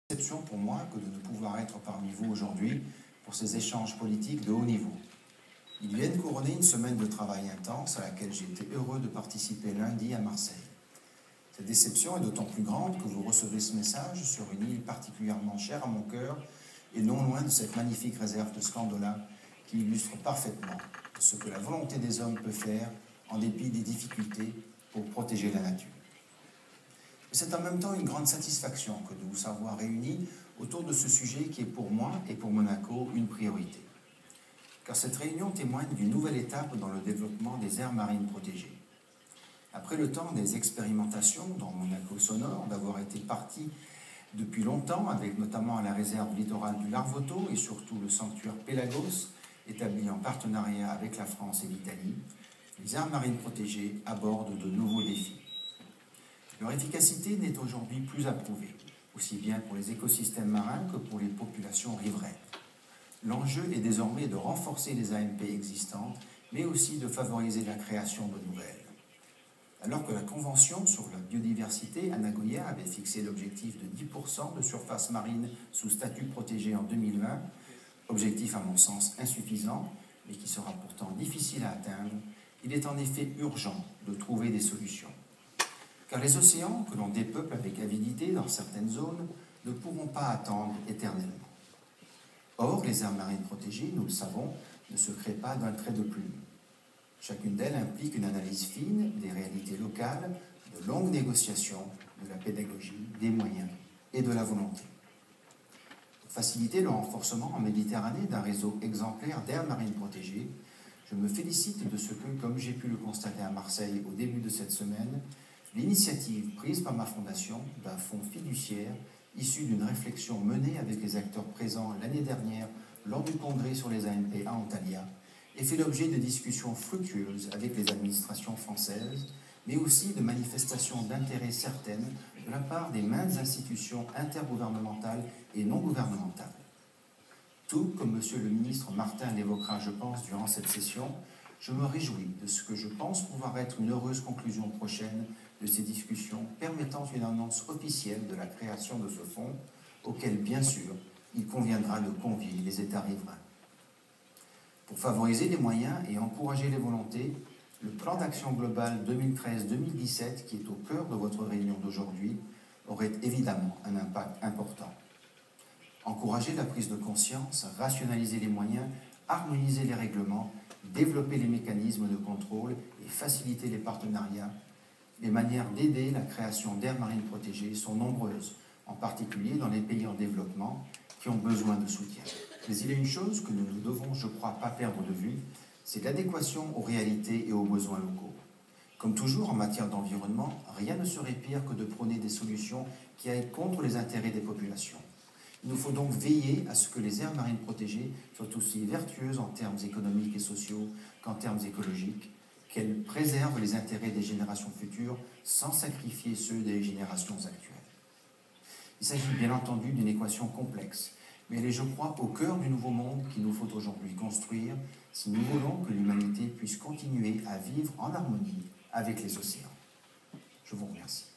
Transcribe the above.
Déception pour moi que de ne pouvoir être parmi vous aujourd'hui pour ces échanges politiques de haut niveau. Ils viennent couronner une semaine de travail intense à laquelle j'ai été heureux de participer lundi à Marseille. Cette déception est d'autant plus grande que vous recevez ce message sur une île particulièrement chère à mon cœur et non loin de cette magnifique réserve de Scandola qui illustre parfaitement ce que la volonté des hommes peut faire en dépit des difficultés pour protéger la nature. C'est en même temps une grande satisfaction que de vous savoir réunis autour de ce sujet qui est pour moi et pour Monaco une priorité. Car cette réunion témoigne d'une nouvelle étape dans le développement des aires marines protégées. Après le temps des expérimentations dans Monaco sonore, d'avoir été parti depuis longtemps, avec notamment la réserve littorale du Larvoto et surtout le sanctuaire Pélagos, établi en partenariat avec la France et l'Italie, les aires marines protégées abordent de nouveaux défis. Leur efficacité n'est aujourd'hui plus à prouver, aussi bien pour les écosystèmes marins que pour les populations riveraines. L'enjeu est désormais de renforcer les AMP existantes, mais aussi de favoriser la création de nouvelles. Alors que la Convention sur la biodiversité à Nagoya avait fixé l'objectif de 10% de surface marine sous statut protégé en 2020, objectif à mon sens insuffisant, mais qui sera pourtant difficile à atteindre, il est en effet urgent de trouver des solutions. Car les océans, que l'on dépeuple avec avidité dans certaines zones, ne pourront pas attendre éternellement. Or, les aires marines protégées, nous le savons, ne se créent pas d'un trait de plume. Chacune d'elles implique une analyse fine des réalités locales, de longues négociations, de la pédagogie, des moyens et de la volonté. Pour faciliter le renforcement en Méditerranée d'un réseau exemplaire d'aires marines protégées, je me félicite de ce que, comme j'ai pu le constater à Marseille au début de cette semaine, l'initiative prise par ma fondation d'un fonds fiduciaire issu d'une réflexion menée avec les acteurs présents l'année dernière lors du congrès sur les AMP à Antalya ait fait l'objet de discussions fructueuses avec les administrations françaises, mais aussi de manifestations d'intérêt certaines de la part des maintes institutions intergouvernementales et non gouvernementales. Tout comme Monsieur le ministre Martin l'évoquera, je pense, durant cette session, je me réjouis de ce que je pense pouvoir être une heureuse conclusion prochaine de ces discussions permettant une annonce officielle de la création de ce fonds, auquel, bien sûr, il conviendra de convier les États riverains. Pour favoriser les moyens et encourager les volontés, le plan d'action global 2013-2017, qui est au cœur de votre réunion d'aujourd'hui, aurait évidemment un impact important. Encourager la prise de conscience, rationaliser les moyens, harmoniser les règlements, développer les mécanismes de contrôle et faciliter les partenariats. Les manières d'aider la création d'aires marines protégées sont nombreuses, en particulier dans les pays en développement qui ont besoin de soutien. Mais il y a une chose que nous ne devons, je crois, pas perdre de vue, c'est l'adéquation aux réalités et aux besoins locaux. Comme toujours en matière d'environnement, rien ne serait pire que de prôner des solutions qui aillent contre les intérêts des populations. Il nous faut donc veiller à ce que les aires marines protégées soient aussi vertueuses en termes économiques et sociaux qu'en termes écologiques, qu'elles préservent les intérêts des générations futures sans sacrifier ceux des générations actuelles. Il s'agit bien entendu d'une équation complexe, mais elle est, je crois, au cœur du nouveau monde qu'il nous faut aujourd'hui construire si nous voulons que l'humanité puisse continuer à vivre en harmonie avec les océans. Je vous remercie.